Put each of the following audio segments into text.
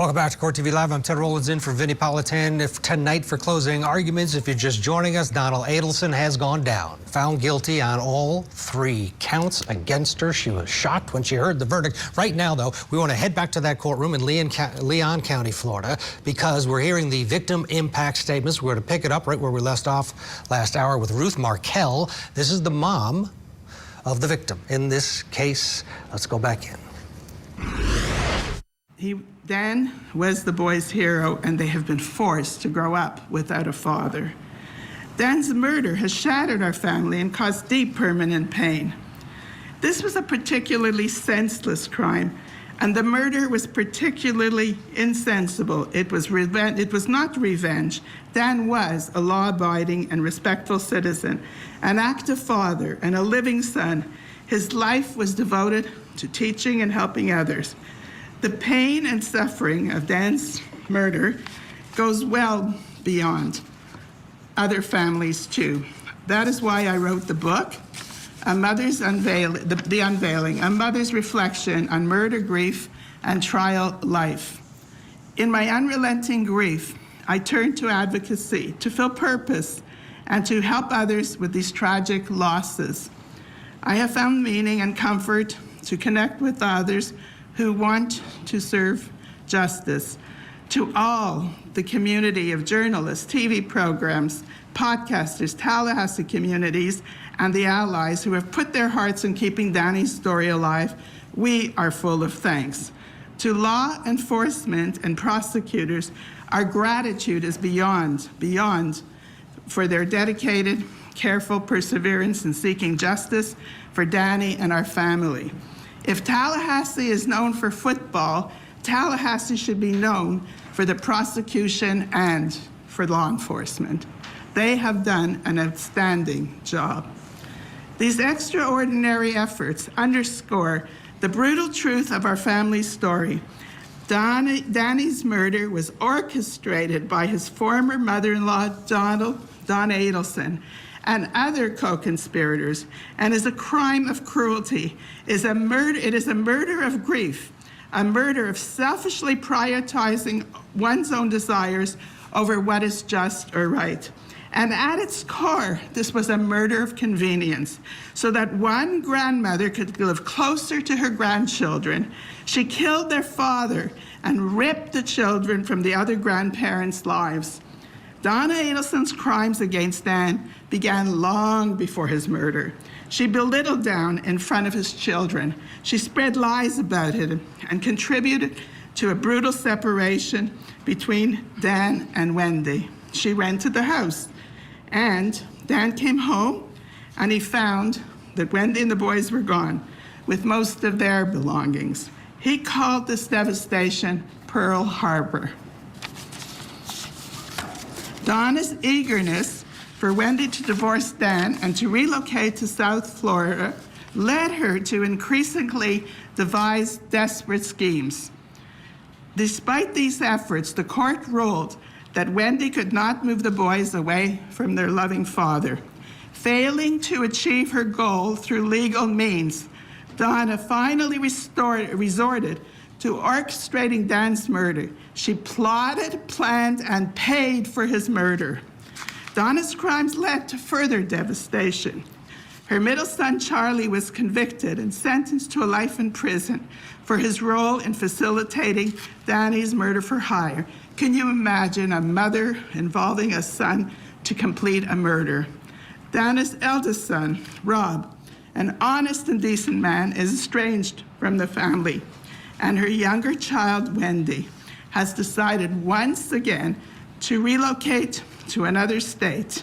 Welcome back to Court TV Live. I'm Ted Rollins in for Vinnie Politan. Tonight for closing arguments, if you're just joining us, Donna Adelson has gone down. Found guilty on all 3 counts against her. She was shocked when she heard the verdict. Right now, though, we want to head back to that courtroom in Leon County, Florida, because we're hearing the victim impact statements. We're going to pick it up right where we left off last hour with Ruth Markel. This is the mom of the victim in this case. Let's go back in. Dan was the boy's hero, and they have been forced to grow up without a father. Dan's murder has shattered our family and caused deep permanent pain. This was a particularly senseless crime, and the murder was particularly insensible. It was not revenge. Dan was a law-abiding and respectful citizen, an active father, and a living son. His life was devoted to teaching and helping others. The pain and suffering of Dan's murder goes well beyond other families too. That is why I wrote the book, The Unveiling, a mother's reflection on murder, grief, and trial life. In my unrelenting grief, I turned to advocacy, to feel purpose, and to help others with these tragic losses. I have found meaning and comfort to connect with others who want to serve justice. To all the community of journalists, TV programs, podcasters, Tallahassee communities, and the allies who have put their hearts in keeping Danny's story alive, we are full of thanks. To law enforcement and prosecutors, our gratitude is beyond for their dedicated, careful perseverance in seeking justice for Danny and our family. If Tallahassee is known for football, Tallahassee should be known for the prosecution and for law enforcement. They have done an outstanding job. These extraordinary efforts underscore the brutal truth of our family's story. Danny's murder was orchestrated by his former mother-in-law, Donna Adelson, and other co-conspirators, and is a crime of cruelty. It is a murder of grief, a murder of selfishly prioritizing one's own desires over what is just or right. And at its core, this was a murder of convenience, so that one grandmother could live closer to her grandchildren. She killed their father and ripped the children from the other grandparents' lives. Donna Adelson's crimes against Dan began long before his murder. She belittled Dan in front of his children. She spread lies about it and contributed to a brutal separation between Dan and Wendy. She rented the house, and Dan came home, and he found that Wendy and the boys were gone with most of their belongings. He called this devastation Pearl Harbor. Donna's eagerness for Wendy to divorce Dan and to relocate to South Florida led her to increasingly devise desperate schemes. Despite these efforts, the court ruled that Wendy could not move the boys away from their loving father. Failing to achieve her goal through legal means, Donna finally resorted to orchestrating Dan's murder. She plotted, planned, and paid for his murder. Donna's crimes led to further devastation. Her middle son, Charlie, was convicted and sentenced to a life in prison for his role in facilitating Danny's murder for hire. Can you imagine a mother involving a son to complete a murder? Donna's eldest son, Rob, an honest and decent man, is estranged from the family. And her younger child, Wendy, has decided once again to relocate to another state.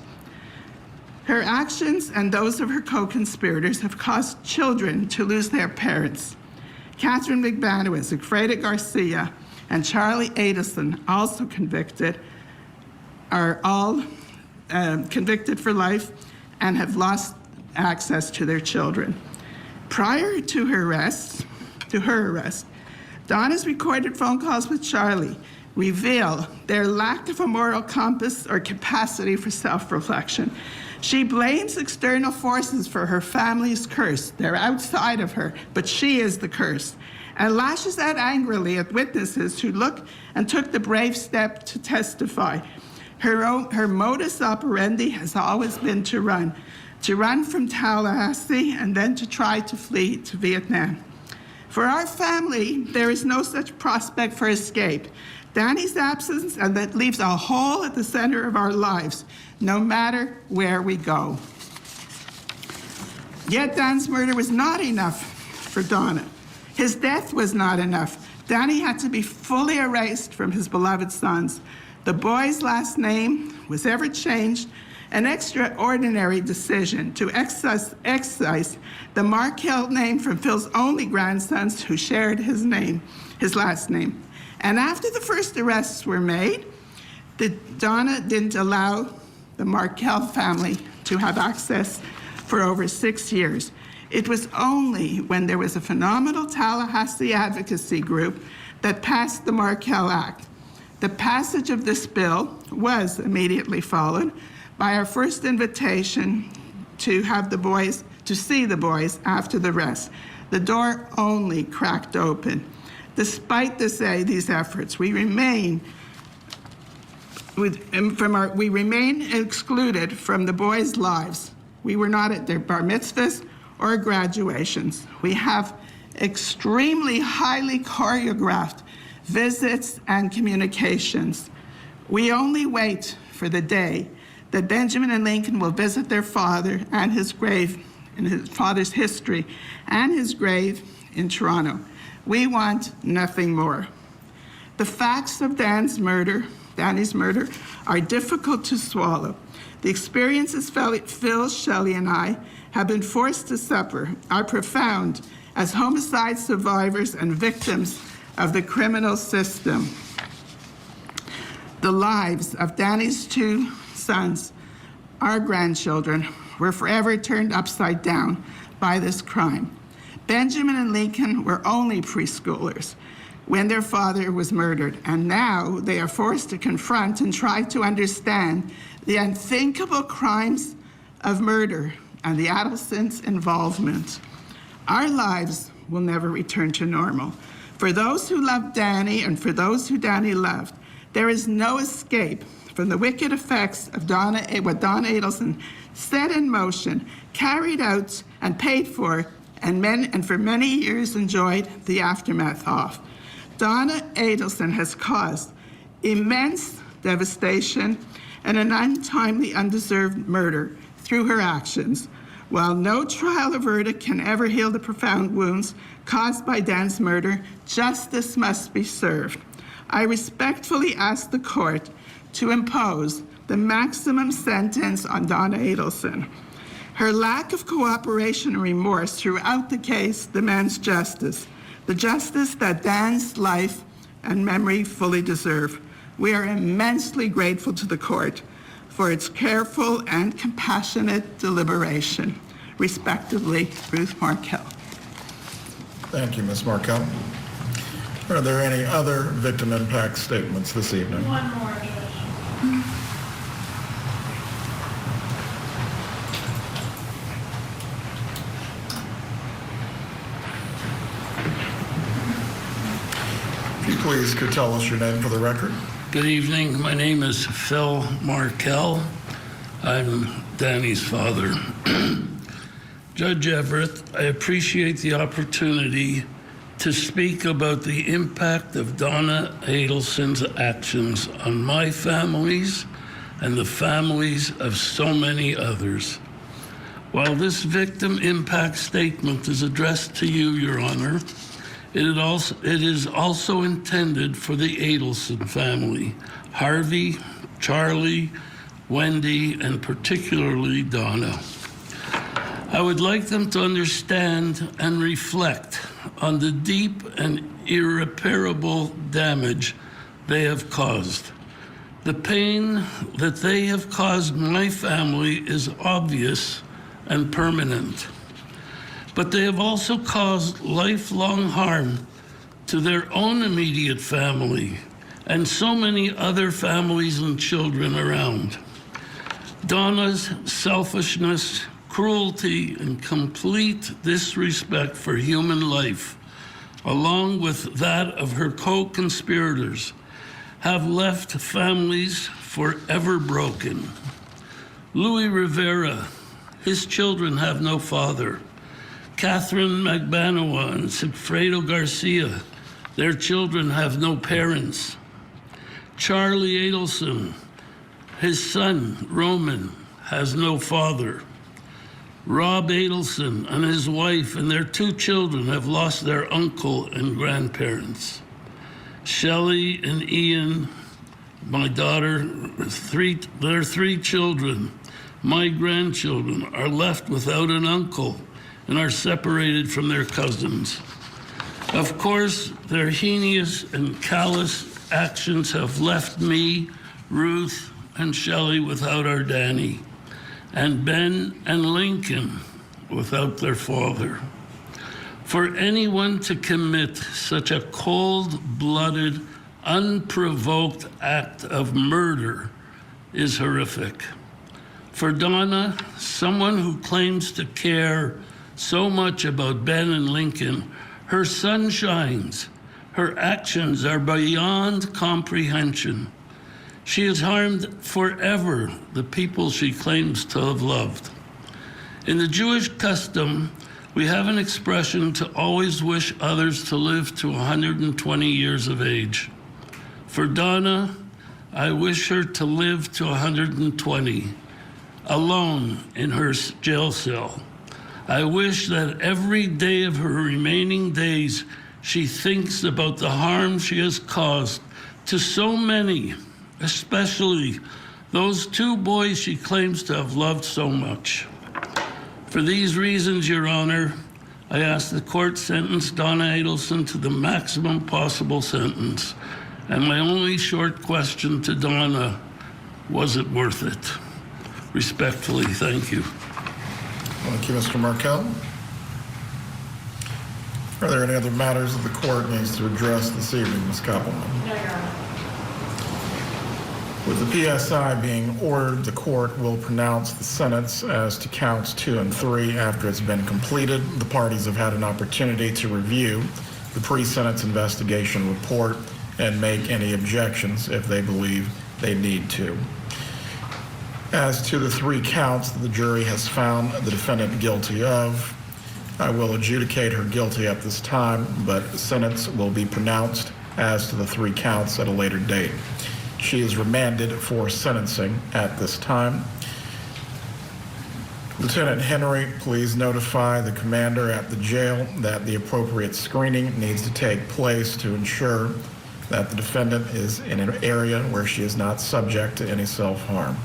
Her actions and those of her co-conspirators have caused children to lose their parents. Catherine McBanowitz, Freda Garcia, and Charlie Adelson, also convicted, are all convicted for life and have lost access to their children. Prior to her arrest, Donna's recorded phone calls with Charlie reveal their lack of a moral compass or capacity for self-reflection. She blames external forces for her family's curse. They're outside of her, but she is the curse, and lashes out angrily at witnesses who took the brave step to testify. Her modus operandi has always been to run from Tallahassee and then to try to flee to Vietnam. For our family, there is no such prospect for escape. Danny's absence, and that leaves a hole at the center of our lives, no matter where we go. Yet Dan's murder was not enough for Donna. His death was not enough. Danny had to be fully erased from his beloved sons. The boy's last name was ever changed, an extraordinary decision to excise the Markel name from Phil's only grandsons who shared his last name. And after the first arrests were made, Donna didn't allow the Markel family to have access for over 6 years. It was only when there was a phenomenal Tallahassee advocacy group that passed the Markel Act. The passage of this bill was immediately followed by our first invitation to see the boys after the arrest. The door only cracked open. Despite these efforts, we remain excluded from the boys' lives. We were not at their bar mitzvahs or graduations. We have extremely highly choreographed visits and communications. We only wait for the day that Benjamin and Lincoln will visit their father and his grave in his father's history and his grave in Toronto. We want nothing more. The facts of Danny's murder, are difficult to swallow. The experiences Phil, Shelley, and I have been forced to suffer are profound as homicide survivors and victims of the criminal system. The lives of Danny's 2 sons, our grandchildren, were forever turned upside down by this crime. Benjamin and Lincoln were only preschoolers when their father was murdered, and now they are forced to confront and try to understand the unthinkable crimes of murder and the Adelsons' involvement. Our lives will never return to normal. For those who loved Danny and for those who Danny loved, there is no escape from the wicked effects of what Donna Adelson set in motion, carried out, and paid for, and for many years enjoyed the aftermath of. Donna Adelson has caused immense devastation and an untimely, undeserved murder through her actions. While no trial or verdict can ever heal the profound wounds caused by Dan's murder, justice must be served. I respectfully ask the court to impose the maximum sentence on Donna Adelson. Her lack of cooperation and remorse throughout the case demands justice, the justice that Dan's life and memory fully deserve. We are immensely grateful to the court for its careful and compassionate deliberation. Respectively, Ruth Markel. Thank you, Ms. Markel. Are there any other victim impact statements this evening? One more, Judge. If you please could tell us your name for the record. Good evening. My name is Phil Markel. I'm Danny's father. Judge Everett, I appreciate the opportunity to speak about the impact of Donna Adelson's actions on my families and the families of so many others. While this victim impact statement is addressed to you, Your Honor, it is also intended for the Adelson family, Harvey, Charlie, Wendy, and particularly Donna. I would like them to understand and reflect on the deep and irreparable damage they have caused. The pain that they have caused my family is obvious and permanent, but they have also caused lifelong harm to their own immediate family and so many other families and children around. Donna's selfishness, cruelty, and complete disrespect for human life, along with that of her co-conspirators, have left families forever broken. Louis Rivera, his children have no father. Catherine Magbanoa and Sigfredo Garcia, their children have no parents. Charlie Adelson, his son, Roman, has no father. Rob Adelson and his wife and their 2 children have lost their uncle and grandparents. Shelley and Ian, my daughter, their 3 children, my grandchildren, are left without an uncle and are separated from their cousins. Of course, their heinous and callous actions have left me, Ruth, and Shelley without our Danny, and Ben and Lincoln without their father. For anyone to commit such a cold-blooded, unprovoked act of murder is horrific. For Donna, someone who claims to care so much about Ben and Lincoln, her sun shines. Her actions are beyond comprehension. She has harmed forever the people she claims to have loved. In the Jewish custom, we have an expression to always wish others to live to 120 years of age. For Donna, I wish her to live to 120, alone in her jail cell. I wish that every day of her remaining days, she thinks about the harm she has caused to so many, especially those 2 boys she claims to have loved so much. For these reasons, Your Honor, I ask the court sentence Donna Adelson to the maximum possible sentence. And my only short question to Donna, was it worth it? Respectfully, thank you. Thank you, Mr. Markel. Are there any other matters that the court needs to address this evening, Ms. Koppelman? No, Your Honor. With the PSI being ordered, the court will pronounce the sentence as to counts 2 and 3 after it's been completed. The parties have had an opportunity to review the pre-sentence investigation report and make any objections if they believe they need to. As to the 3 counts that the jury has found the defendant guilty of, I will adjudicate her guilty at this time, but the sentence will be pronounced as to the 3 counts at a later date. She is remanded for sentencing at this time. Lieutenant Henry, please notify the commander at the jail that the appropriate screening needs to take place to ensure that the defendant is in an area where she is not subject to any self-harm.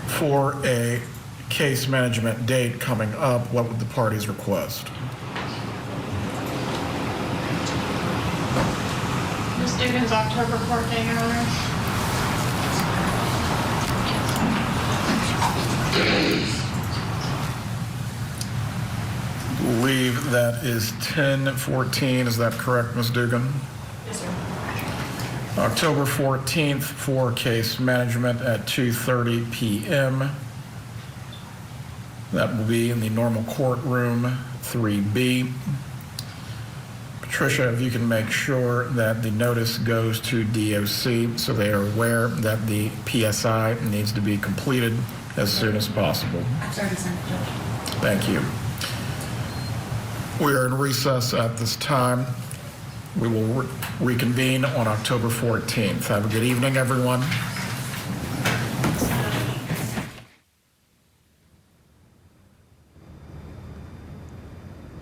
For a case management date coming up, what would the parties request? Ms. Dugan's October court date, Your Honor. I believe that is 10/14. Is that correct, Ms. Dugan? Yes, sir. October 14th for case management at 2:30 p.m. That will be in the normal courtroom 3B. Patricia, if you can make sure that the notice goes to DOC so they are aware that the PSI needs to be completed as soon as possible. I've already sent it, Judge. Thank you. We are in recess at this time. We will reconvene on October 14th. Have a good evening, everyone.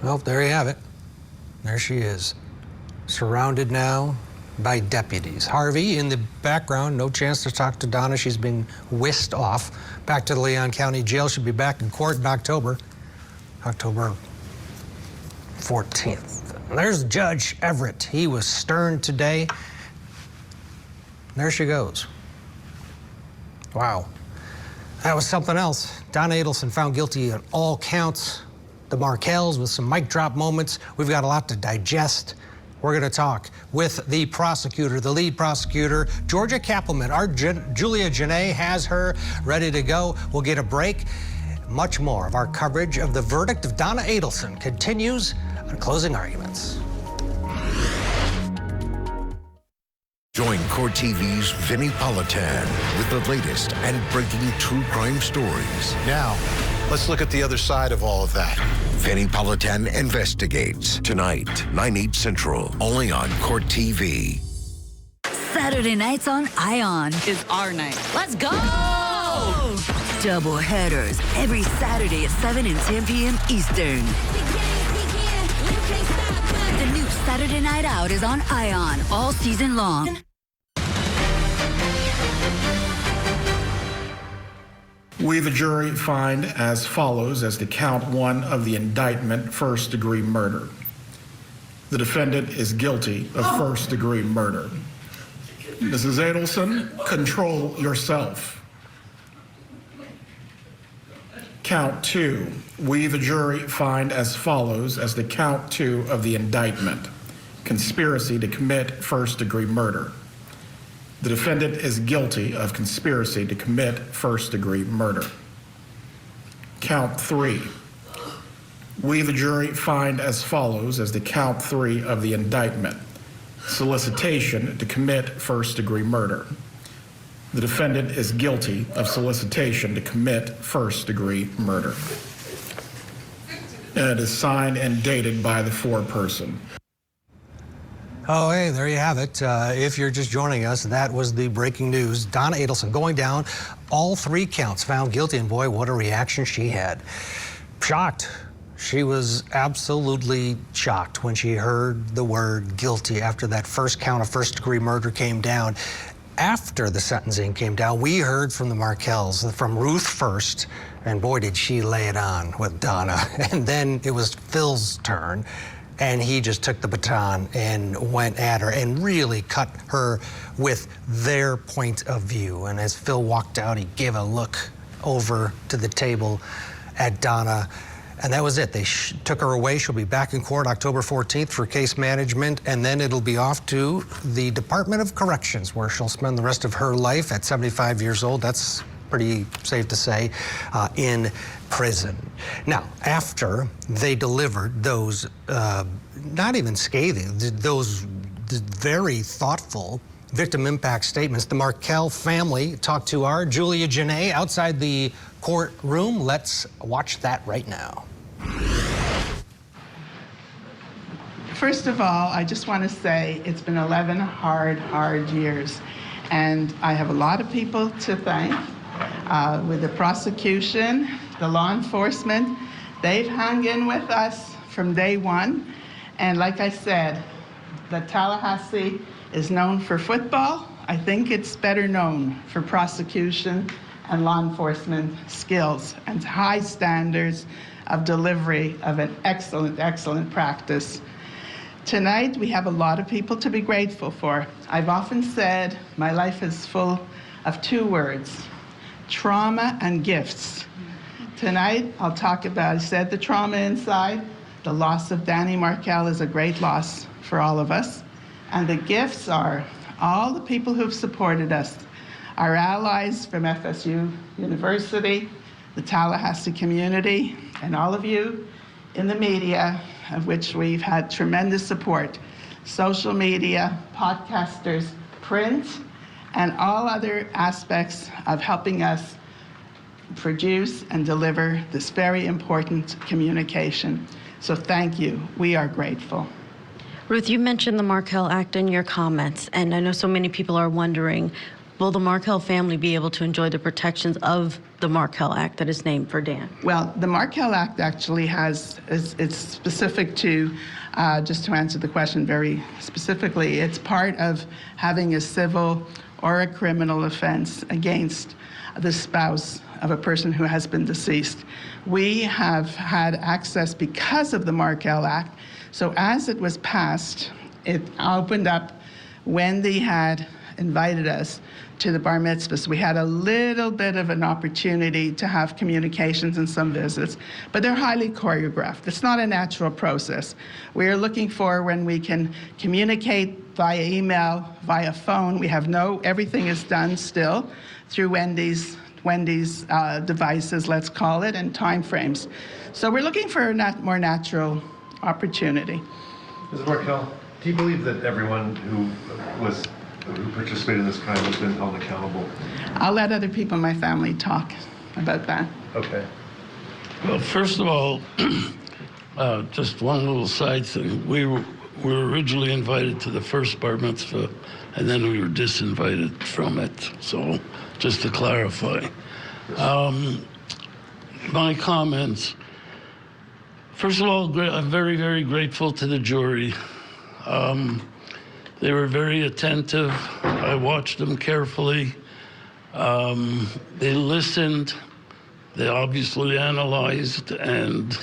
Well, there you have it. There she is, surrounded now by deputies. Harvey in the background, no chance to talk to Donna. She's been whisked off back to the Leon County Jail. She'll be back in court in October 14th. And there's Judge Everett. He was stern today. There she goes. Wow. That was something else. Donna Adelson found guilty on all counts. The Markels with some mic drop moments. We've got a lot to digest. We're going to talk with the prosecutor, the lead prosecutor, Georgia Kappelman. Our Julia Janae has her ready to go. We'll get a break. Much more of our coverage of the verdict of Donna Adelson continues on Closing Arguments. Join Court TV's Vinnie Politan with the latest and breaking true crime stories. Now, let's look at the other side of all of that. Vinnie Politan Investigates. Tonight, 9/8 Central, only on Court TV. Saturday nights on ION is our night. Let's go! Double headers every Saturday at 7 and 10 p.m. Eastern. The new Saturday Night Out is on ION all season long. We, the jury, find as follows as to count 1 of the indictment, first-degree murder. The defendant is guilty of first-degree murder. Mrs. Adelson, control yourself. Count 2. We, the jury, find as follows as to count 2 of the indictment, conspiracy to commit first-degree murder. The defendant is guilty of conspiracy to commit first-degree murder. Count 3. We, the jury, find as follows as to count 3 of the indictment, solicitation to commit first-degree murder. The defendant is guilty of solicitation to commit first-degree murder. And it is signed and dated by the foreperson. Oh, hey, there you have it. If you're just joining us, that was the breaking news. Donna Adelson going down, all 3 counts found guilty, and boy, what a reaction she had. Shocked. She was absolutely shocked when she heard the word guilty after that first count of first-degree murder came down. After the sentencing came down, we heard from the Markels, from Ruth first, and boy, did she lay it on with Donna. And then it was Phil's turn. And he just took the baton and went at her and really cut her with their point of view. And as Phil walked out, he gave a look over to the table at Donna. And that was it. They took her away. She'll be back in court October 14th for case management. And then it'll be off to the Department of Corrections, where she'll spend the rest of her life at 75 years old. That's pretty safe to say, in prison. Now, after they delivered those, not even scathing, those very thoughtful victim impact statements, the Markel family talked to our Julia Janae outside the courtroom. Let's watch that right now. First of all, I just want to say it's been 11 hard years. And I have a lot of people to thank. With the prosecution, the law enforcement, they've hung in with us from day one. And like I said, the Tallahassee is known for football. I think it's better known for prosecution and law enforcement skills and high standards of delivery of an excellent practice. Tonight, we have a lot of people to be grateful for. I've often said my life is full of 2 words: trauma and gifts. Tonight, I'll talk about, I said the trauma inside. The loss of Danny Markel is a great loss for all of us. And the gifts are all the people who've supported us, our allies from FSU University, the Tallahassee community, and all of you in the media, of which we've had tremendous support. Social media, podcasters, print, and all other aspects of helping us produce and deliver this very important communication. So thank you. We are grateful. Ruth, you mentioned the Markel Act in your comments, and I know so many people are wondering, will the Markel family be able to enjoy the protections of the Markel Act that is named for Dan? Well, the Markel Act actually it's specific to, just to answer the question very specifically, it's part of having a civil or a criminal offense against the spouse of a person who has been deceased. We have had access because of the Markel Act. So as it was passed, it opened up Wendy had invited us to the bar mitzvahs. We had a little bit of an opportunity to have communications and some visits, but they're highly choreographed. It's not a natural process. We are looking for when we can communicate via email, via phone. We have everything is done still through Wendy's devices, let's call it, and time frames. So we're looking for a more natural opportunity. Ms. Markel, do you believe that everyone who participated in this crime has been held accountable? I'll let other people in my family talk about that. Okay. Well, first of all, just one little side thing. We were originally invited to the first bar mitzvah, and then we were disinvited from it. So, just to clarify. My comments. First of all, I'm very, very grateful to the jury. They were very attentive. I watched them carefully. They listened. They obviously analyzed and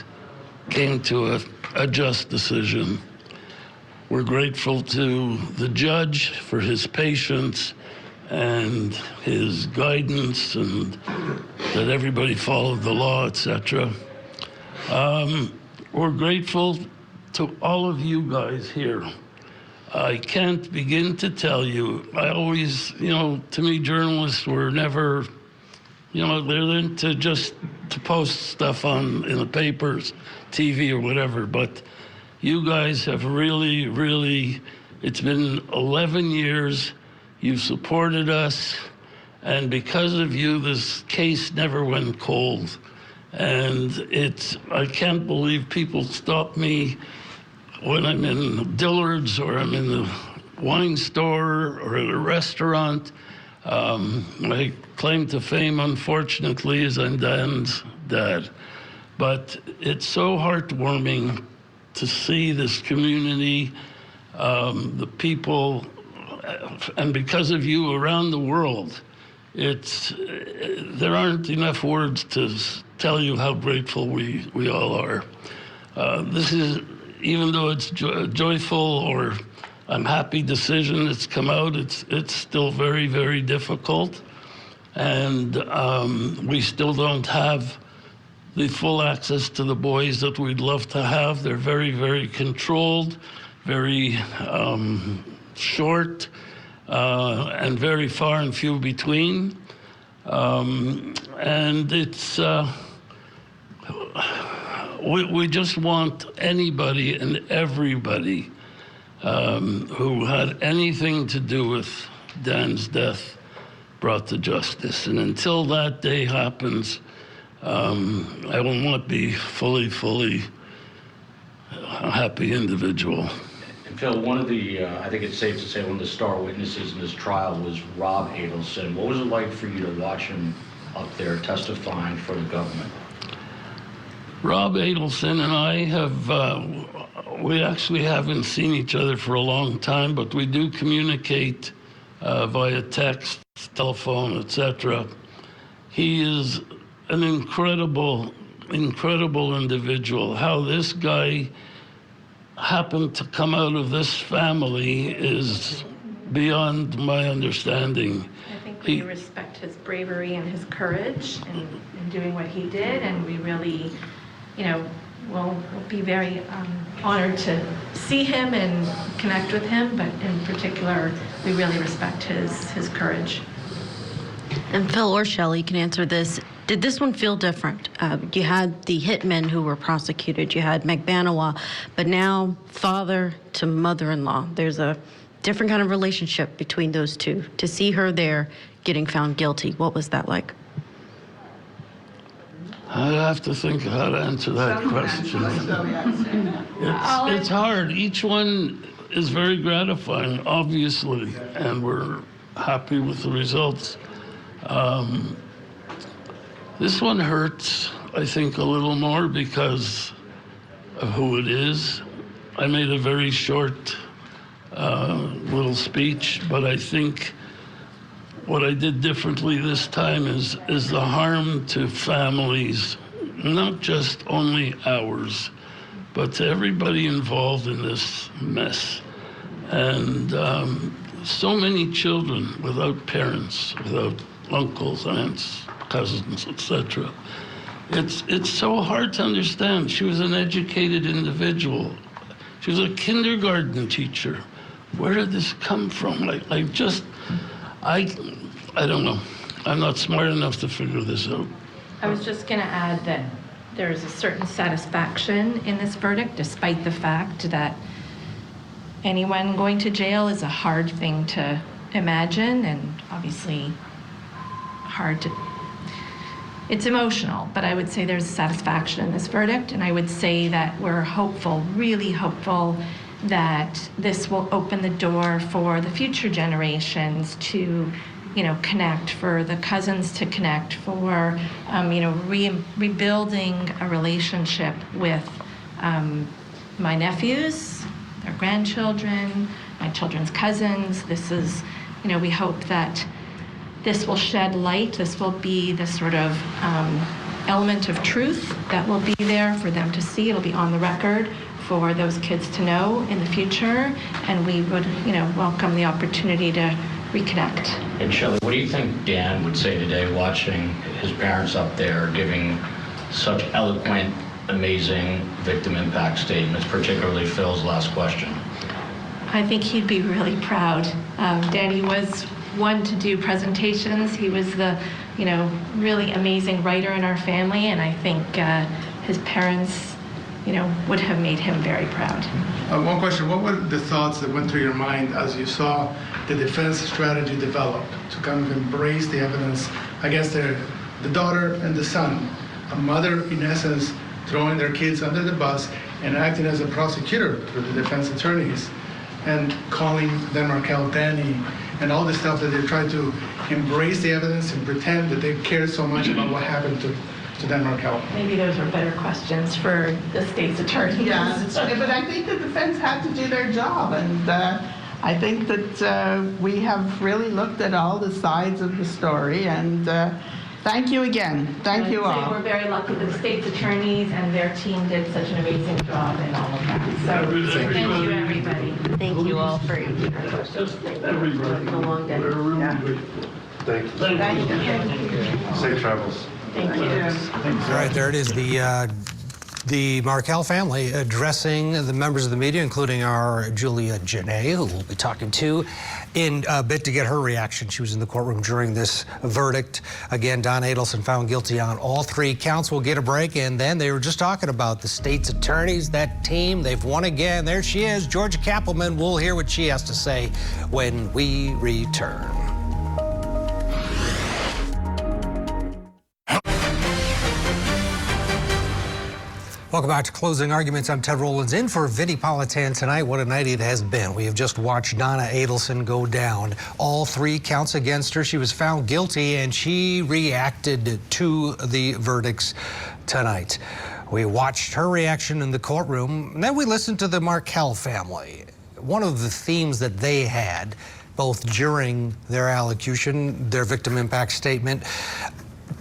came to a just decision. We're grateful to the judge for his patience and his guidance, and that everybody followed the law, etc. We're grateful to all of you guys here. I can't begin to tell you. I always, to me, journalists were never, they're into just to post stuff in the papers, TV or whatever. But you guys have really, really, it's been 11 years. You've supported us. And because of you, this case never went cold. And I can't believe people stop me when I'm in Dillard's or I'm in the wine store or at a restaurant. My claim to fame, unfortunately, is I'm Dan's dad. But it's so heartwarming to see this community, the people, and because of you around the world, there aren't enough words to tell you how grateful we all are. This is, even though it's joyful or I'm happy decision that's come out, it's still very, very difficult. And we still don't have the full access to the boys that we'd love to have. They're very, very controlled, very short, and very far and few between. And it's, we just want anybody and everybody who had anything to do with Dan's death brought to justice. And until that day happens, I will not be fully a happy individual. And Phil, one of the, I think it's safe to say, one of the star witnesses in this trial was Rob Adelson. What was it like for you to watch him up there testifying for the government? Rob Adelson and I we actually haven't seen each other for a long time, but we do communicate via text, telephone, etc. He is an incredible individual. How this guy happened to come out of this family is beyond my understanding. I think we respect his bravery and his courage in doing what he did, and we really, we'll be very honored to see him and connect with him, but in particular, we really respect his courage. And Phil or Shelley can answer this. Did this one feel different? You had the hitmen who were prosecuted. You had Magbanawa, but now father to mother-in-law. There's a different kind of relationship between those two. To see her there getting found guilty, what was that like? I have to think how to answer that question. It's hard. Each one is very gratifying, obviously, and we're happy with the results. This one hurts, I think, a little more because of who it is. I made a very short little speech, but I think what I did differently this time is the harm to families, not just only ours, but to everybody involved in this mess. And so many children without parents, without uncles, aunts, cousins, etc. It's so hard to understand. She was an educated individual. She was a kindergarten teacher. Where did this come from? I don't know. I'm not smart enough to figure this out. I was just going to add that there is a certain satisfaction in this verdict, despite the fact that anyone going to jail is a hard thing to imagine, and obviously it's emotional, but I would say there's satisfaction in this verdict, and I would say that we're hopeful, really hopeful, that this will open the door for the future generations to, connect, for the cousins to connect, for, rebuilding a relationship with my nephews, their grandchildren, my children's cousins. This is, we hope that this will shed light. This will be the sort of element of truth that will be there for them to see. It'll be on the record for those kids to know in the future, and we would, welcome the opportunity to reconnect. And Shelley, what do you think Dan would say today watching his parents up there giving such eloquent, amazing victim impact statements, particularly Phil's last question? I think he'd be really proud. Danny was one to do presentations. He was the, really amazing writer in our family, and I think his parents, would have made him very proud. One question, what were the thoughts that went through your mind as you saw the defense strategy develop to kind of embrace the evidence against the daughter and the son, a mother, in essence, throwing their kids under the bus and acting as a prosecutor for the defense attorneys and calling them Markel Danny and all the stuff that they tried to embrace the evidence and pretend that they cared so much about what happened to Dan Markel? Maybe those are better questions for the state's attorney. Yeah, but I think the defense had to do their job, and I think that we have really looked at all the sides of the story, and thank you again. Thank you all. We're very lucky that the state's attorneys and their team did such an amazing job in all of that. So thank you, everybody. Thank you all for your questions. Everybody. A long day. Thank you. Thank you. Safe travels. Thank you. All right, there it is. The Markel family addressing the members of the media, including our Julia Janae, who we'll be talking to in a bit to get her reaction. She was in the courtroom during this verdict. Again, Donna Adelson found guilty on all 3 counts. We'll get a break, and then they were just talking about the state's attorneys, that team. They've won again. There she is, Georgia Kappelman. We'll hear what she has to say when we return. Welcome back to Closing Arguments. I'm Ted Rollins in for Vinnie Politan tonight. What a night it has been. We have just watched Donna Adelson go down. All 3 counts against her. She was found guilty, and she reacted to the verdicts tonight. We watched her reaction in the courtroom, and then we listened to the Markel family. One of the themes that they had, both during their allocution, their victim impact statement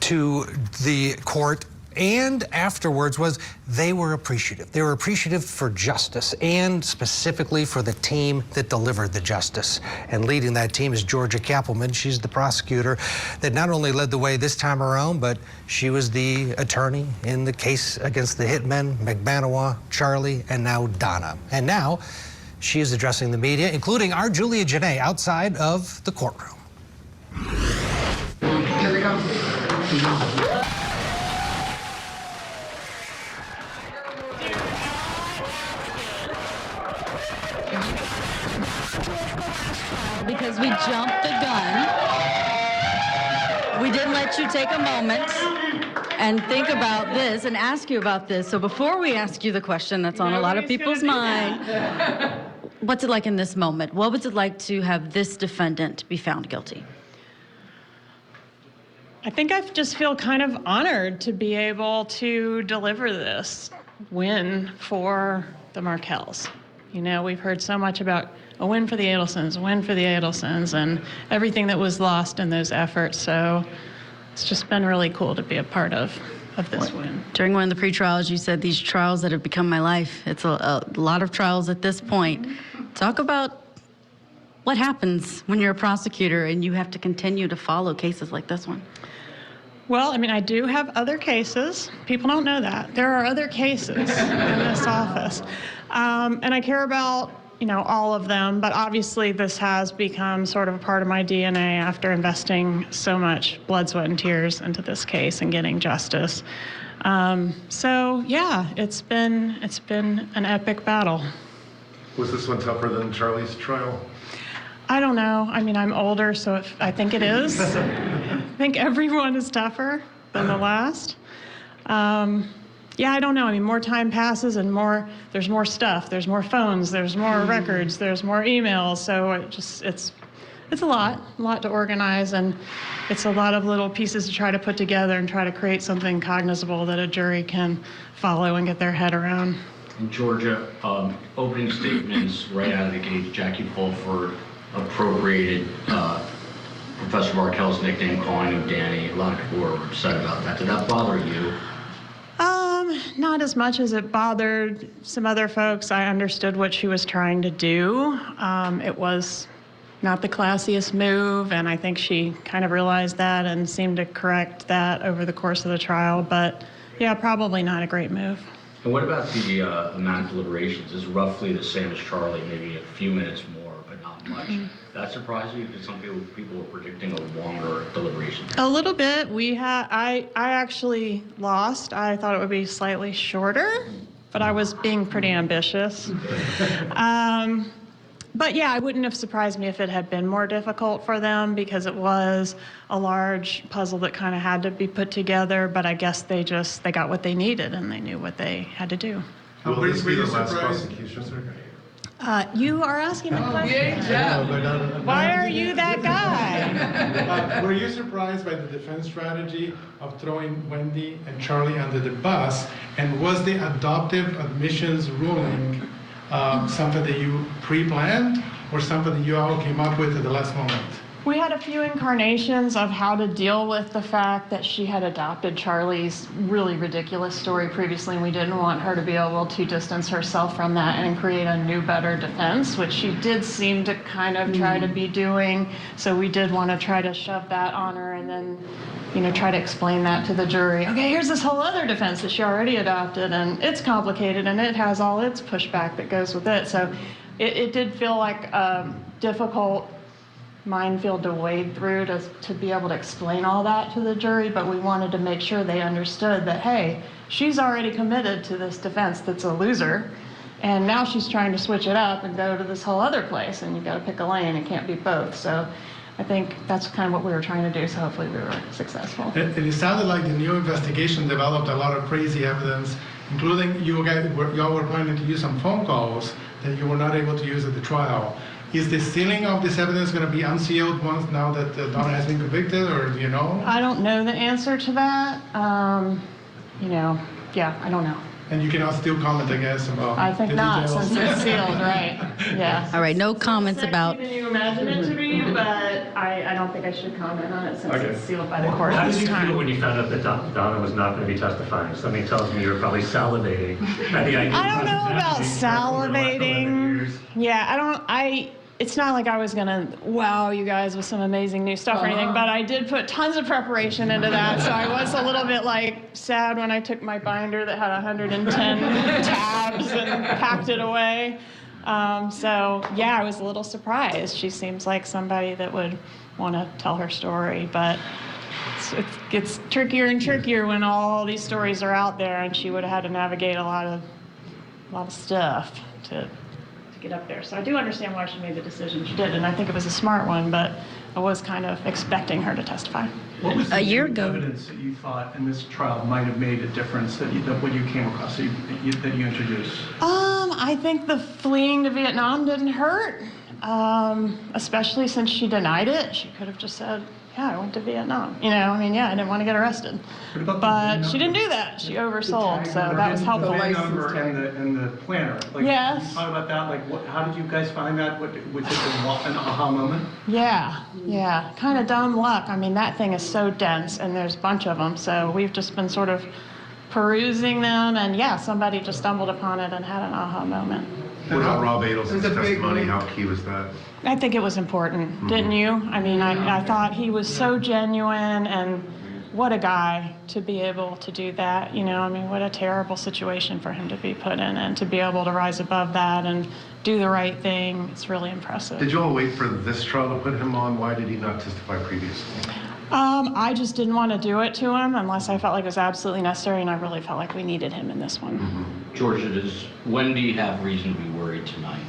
to the court, and afterwards, was they were appreciative. They were appreciative for justice, and specifically for the team that delivered the justice. And leading that team is Georgia Kappelman. She's the prosecutor that not only led the way this time around, but she was the attorney in the case against the hitmen, McBanawa, Charlie, and now Donna. And now she is addressing the media, including our Julia Janae, outside of the courtroom. Here we go. Because we jumped the gun. We didn't let you take a moment and think about this and ask you about this. So before we ask you the question that's on a lot of people's mind, what's it like in this moment? What was it like to have this defendant be found guilty? I think I just feel kind of honored to be able to deliver this win for the Markels. You know, we've heard so much about a win for the Adelsons, a win for the Adelsons, and everything that was lost in those efforts. So it's just been really cool to be a part of this win. During one of the pre-trials, you said these trials that have become my life. It's a lot of trials at this point. Talk about What happens when you're a prosecutor and you have to continue to follow cases like this one? Well, I mean, I do have other cases. People don't know that. There are other cases in this office. And I care about, all of them, but obviously this has become sort of a part of my DNA after investing so much blood, sweat, and tears into this case and getting justice. So yeah, it's been an epic battle. Was this one tougher than Charlie's trial? I don't know. I mean, I'm older, so I think it is. I think everyone is tougher than the last. Yeah, I don't know. I mean, more time passes and there's more stuff. There's more phones. There's more records. There's more emails. So it's a lot to organize, and it's a lot of little pieces to try to put together and try to create something cognizable that a jury can follow and get their head around. In Georgia, opening statements right out of the gate, Jackie Fulford appropriated Professor Markel's nickname, calling him Danny. A lot of people were upset about that. Did that bother you? Not as much as it bothered some other folks. I understood what she was trying to do. It was not the classiest move, and I think she kind of realized that and seemed to correct that over the course of the trial. But yeah, probably not a great move. And what about the amount of deliberations? It's roughly the same as Charlie, maybe a few minutes more, but not much. That surprised you? Because some people were predicting a longer deliberation. A little bit. I actually lost. I thought it would be slightly shorter, but I was being pretty ambitious. But yeah, it wouldn't have surprised me if it had been more difficult for them, because it was a large puzzle that kind of had to be put together. But I guess they got what they needed, and they knew what they had to do. Will this be the last prosecution, sir? You are asking the question. Why are you that guy? Were you surprised by the defense strategy of throwing Wendy and Charlie under the bus? And was the adoptive admissions ruling something that you pre-planned, or something that you all came up with at the last moment? We had a few incarnations of how to deal with the fact that she had adopted Charlie's really ridiculous story previously, and we didn't want her to be able to distance herself from that and create a new, better defense, which she did seem to kind of try to be doing. So we did want to try to shove that on her, and then try to explain that to the jury. Okay, here's this whole other defense that she already adopted, and it's complicated, and it has all its pushback that goes with it. So it did feel like a difficult minefield to wade through to be able to explain all that to the jury, but we wanted to make sure they understood that, hey, she's already committed to this defense that's a loser, and now she's trying to switch it up and go to this whole other place, and you've got to pick a lane. It can't be both. So I think that's kind of what we were trying to do, so hopefully we were successful. It sounded like the new investigation developed a lot of crazy evidence, including y'all were planning to use some phone calls that you were not able to use at the trial. Is the sealing of this evidence going to be unsealed once now that Donna has been convicted, or do you know? I don't know the answer to that. Yeah, I don't know. And you cannot still comment, I guess, about I think the not, details. since it's sealed, right? Yeah. All right, no comments about. Than you imagine it to be, but I don't think I should comment on it since it's sealed by the court How this did you time. feel when you found out that Donna was not going to be testifying? Something tells me you were probably salivating at the idea. I don't know about salivating. Yeah, it's not like I was gonna wow you guys with some amazing new stuff or anything, but I did put tons of preparation into that, so I was a little bit sad when I took my binder that had 110 tabs and packed it away. So yeah, I was a little surprised. She seems like somebody that would want to tell her story, but it gets trickier and trickier when all these stories are out there, and she would have had to navigate a lot of stuff to get up there. So I do understand why she made the decision she did, and I think it was a smart one, but I was kind of expecting her to testify. What was a year ago evidence that you thought in this trial might have made a difference that when you came across that you introduced? I think the fleeing to Vietnam didn't hurt, especially since she denied it. She could have just said, yeah, I went to Vietnam. I didn't want to get arrested. But she didn't do that. She oversold, so that was helpful. The VIN number and the planner. Yes. Can you talk about that? How did you guys find that? Was it an aha moment? Yeah. Kind of dumb luck. That thing is so dense, and there's a bunch of them, so we've just been sort of perusing them, and yeah, somebody just stumbled upon it and had an aha moment. What about Rob Adelson's testimony? How key was that? I think it was important, didn't you? I mean, I thought he was so genuine, and what a guy to be able to do that. You know, I mean, what a terrible situation for him to be put in, and to be able to rise above that and do the right thing. It's really impressive. Did you all wait for this trial to put him on? Why did he not testify previously? I just didn't want to do it to him unless I felt like it was absolutely necessary, and I really felt like we needed him in this one. Georgia, when do you have reason to be worried tonight?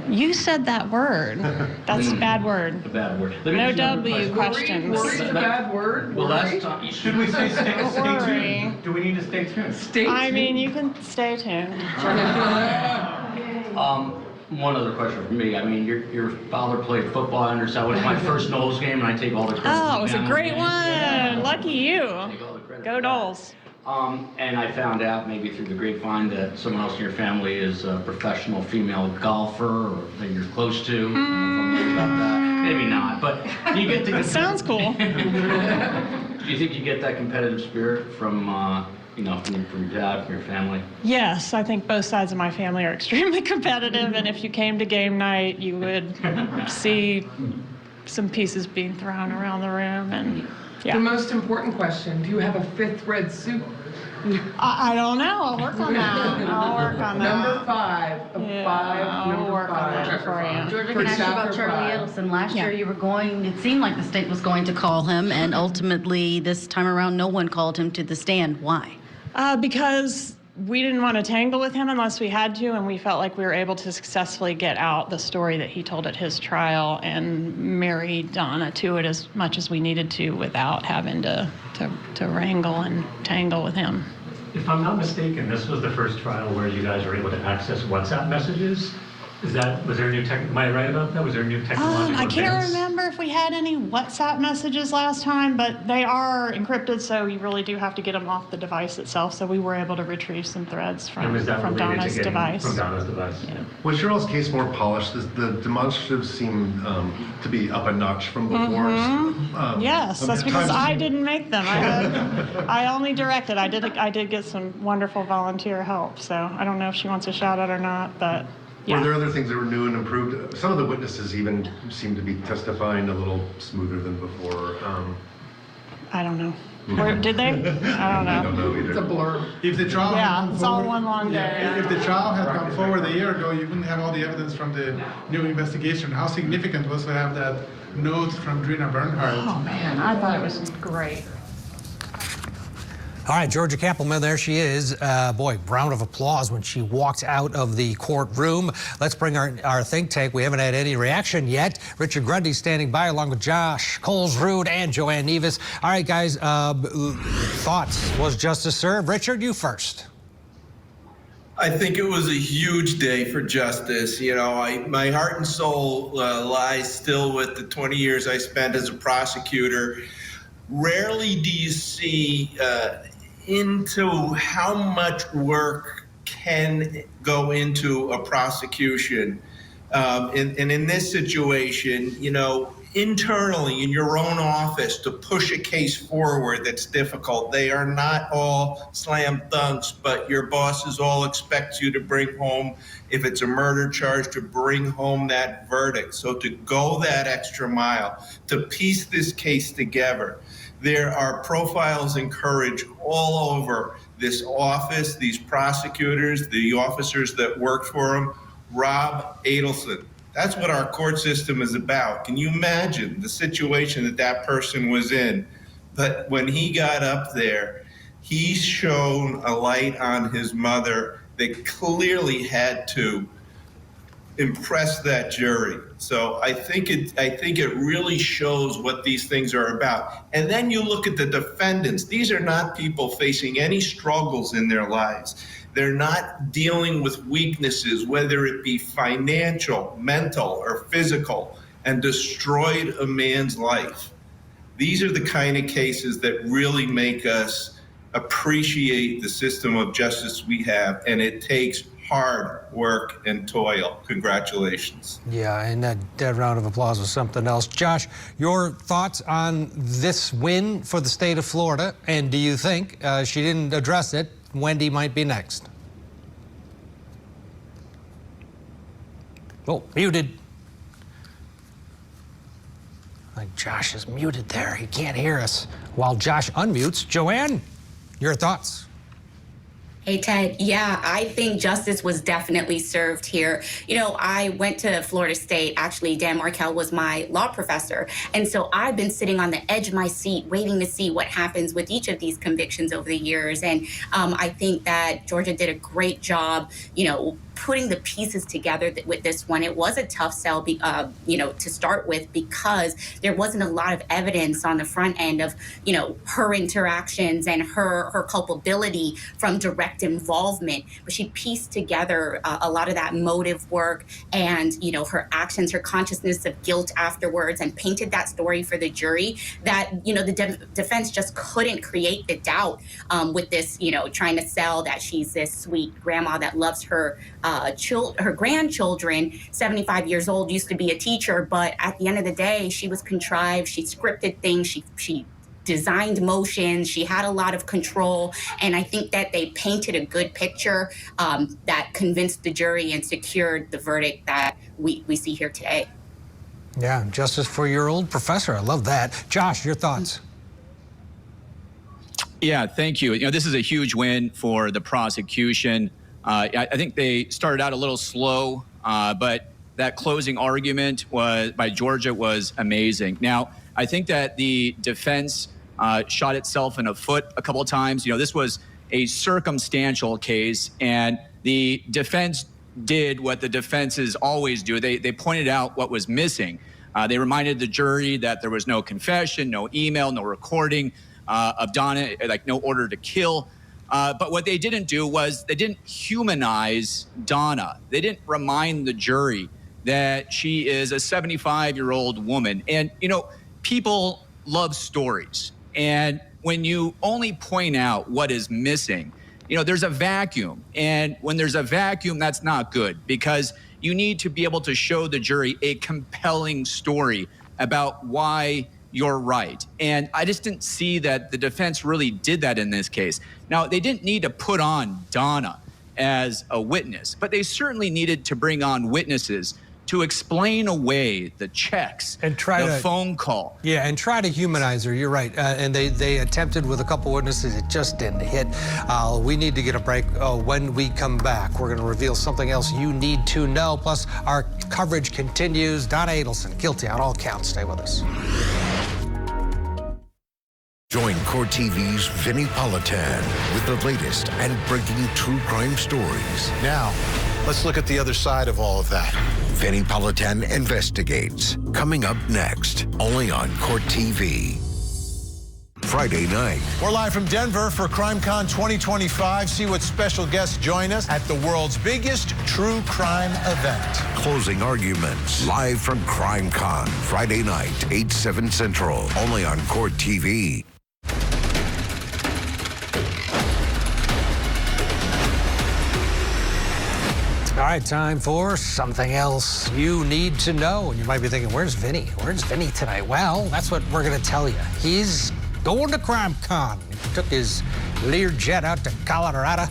You said that word. That's a bad word. A bad word. No W questions. Worry's a bad word? Well, last time. Should we say stay worry. tuned? Do we need to stay tuned? I mean, you can stay tuned. One other question for me. I mean, your father played football. I understand. It was my first Knowles game, and I take all the credit. Oh, it was a great one. Lucky you. Go Knowles. And I found out maybe through the grapevine that someone else in your family is a professional female golfer, or that you're close to. I don't know if I'm right about that. Maybe not, but do you get to... Sounds cool. Do you think you get that competitive spirit from your dad, from your family? Yes, I think both sides of my family are extremely competitive, and if you came to game night, you would see some pieces being thrown around the room, and yeah. The most important question, do you have a fifth red suit? I don't know. I'll work on that. Number 5. I'll work on that for you. Georgia, can I ask you about Charlie Adelson? Last year you were it seemed like the state was going to call him, and ultimately this time around no one called him to the stand. Why? Because we didn't want to tangle with him unless we had to, and we felt like we were able to successfully get out the story that he told at his trial and marry Donna to it as much as we needed to without having to wrangle and tangle with him. If I'm not mistaken, this was the first trial where you guys were able to access WhatsApp messages. Was there a new am I right about that? Was there a new technological I can't advance? remember if we had any WhatsApp messages last time, but they are encrypted, so you really do have to get them off the device itself. So we were able to retrieve some threads from Donna's device. From Donna's device. Yeah. Was your all's case more polished? The demonstratives seem to be up a notch from before. Yes, that's because I didn't make them. I only directed. I did get some wonderful volunteer help, so I don't know if she wants a shout out or not, but. Yeah. Were there other things that were new and improved? Some of the witnesses even seem to be testifying a little smoother than before. I don't know. Or did they? I don't know. I don't know either. It's a blur. If the trial had gone it's forward, all one long day. If the trial had gone forward a year ago, you wouldn't have all the evidence from the new investigation. How significant was to have that note from Drina Bernhardt? Oh man, I thought it was great. All right, Georgia Kappelman, there she is. Boy, round of applause when she walked out of the courtroom. Let's bring our think tank. We haven't had any reaction yet. Richard Grundy standing by along with Josh Coles-Rude and Joanne Nevis. All right, guys, thoughts? Was justice served? Richard, you first. I think it was a huge day for justice. You know, my heart and soul lies still with the 20 years I spent as a prosecutor. Rarely do you see into how much work can go into a prosecution. And in this situation, you know, internally in your own office to push a case forward that's difficult. They are not all slam dunks, but your bosses all expect you to bring home, if it's a murder charge, to bring home that verdict. So to go that extra mile, to piece this case together, there are profiles and courage all over this office, these prosecutors, the officers that work for them. Rob Adelson. That's what our court system is about. Can you imagine the situation that person was in? But when he got up there, he shone a light on his mother that clearly had to impress that jury. So I think it really shows what these things are about. And then you look at the defendants. These are not people facing any struggles in their lives. They're not dealing with weaknesses, whether it be financial, mental, or physical, and destroyed a man's life. These are the kind of cases that really make us appreciate the system of justice we have, and it takes hard work and toil. Congratulations. Yeah, and that round of applause was something else. Josh, your thoughts on this win for the state of Florida, and do you think, she didn't address it, Wendy might be next. Oh, muted. Like Josh is muted there. He can't hear us. While Josh unmutes, Joanne, your thoughts? Hey, Ted. Yeah, I think justice was definitely served here. You know, I went to Florida State. Actually, Dan Markel was my law professor. And so I've been sitting on the edge of my seat waiting to see what happens with each of these convictions over the years. And I think that Georgia did a great job, you know, putting the pieces together with this one. It was a tough sell, you know, to start with, because there wasn't a lot of evidence on the front end of, you know, her interactions and her culpability from direct involvement. But she pieced together a lot of that motive work and, you know, her actions, her consciousness of guilt afterwards, and painted that story for the jury that, you know, the defense just couldn't create the doubt with this, you know, trying to sell that she's this sweet grandma that loves her her grandchildren. 75 years old, used to be a teacher, but at the end of the day, she was contrived. She scripted things. She designed motions. She had a lot of control. And I think that they painted a good picture that convinced the jury and secured the verdict that we see here today. Yeah, justice for your old professor. I love that. Josh, your thoughts? Yeah, thank you. You know, this is a huge win for the prosecution. I think they started out a little slow, but that closing argument by Georgia was amazing. Now, I think that the defense shot itself in the foot a couple of times. You know, this was a circumstantial case, and the defense did what the defenses always do. They pointed out what was missing. They reminded the jury that there was no confession, no email, no recording of Donna, like no order to kill. But what they didn't do was they didn't humanize Donna. They didn't remind the jury that she is a 75-year-old woman. And, you know, people love stories. And when you only point out what is missing, you know, there's a vacuum. And when there's a vacuum, that's not good, because you need to be able to show the jury a compelling story about why you're right. And I just didn't see that the defense really did that in this case. Now, they didn't need to put on Donna as a witness, but they certainly needed to bring on witnesses to explain away the checks and the phone call. Yeah, and try to humanize her. You're right. And they attempted with a couple witnesses. It just didn't hit. We need to get a break. When we come back, we're going to reveal something else you need to know. Plus, our coverage continues. Donna Adelson, guilty on all counts. Stay with us. Join Court TV's Vinnie Politan with the latest and breaking true crime stories. Now, let's look at the other side of all of that. Vinnie Politan Investigates, coming up next, only on Court TV. Friday night. We're live from Denver for CrimeCon 2025. See what special guests join us at the world's biggest true crime event. Closing arguments, live from CrimeCon, Friday night, 8/7 Central, only on Court TV. All right, time for something else you need to know. And you might be thinking, where's Vinny? Where's Vinny tonight? Well, that's what we're going to tell you. He's going to CrimeCon. He took his Learjet out to Colorado,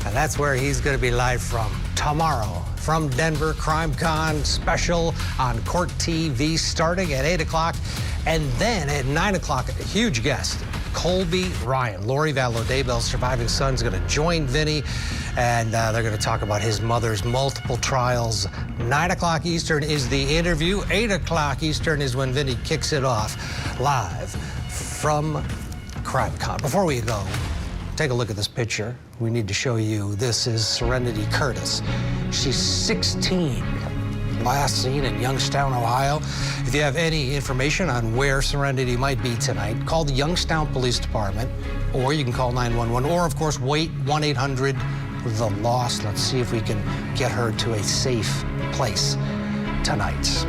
and that's where he's going to be live from tomorrow. From Denver, CrimeCon special on Court TV starting at 8 o'clock. And then at 9 o'clock, a huge guest, Colby Ryan. Lori Vallow Daybell's surviving son is going to join Vinny, and they're going to talk about his mother's multiple trials. 9 o'clock Eastern is the interview. 8 o'clock Eastern is when Vinny kicks it off live from CrimeCon. Before we go, take a look at this picture. We need to show you. This is Serenity Curtis. She's 16. Last seen in Youngstown, Ohio. If you have any information on where Serenity might be tonight, call the Youngstown Police Department, or you can call 911, or of course wait 1-800-THE-LOST. Let's see if we can get her to a safe place tonight.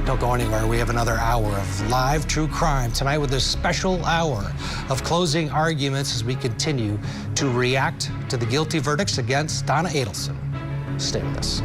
Don't go anywhere. We have another hour of live true crime tonight with a special hour of closing arguments as we continue to react to the guilty verdicts against Donna Adelson. Stay with us.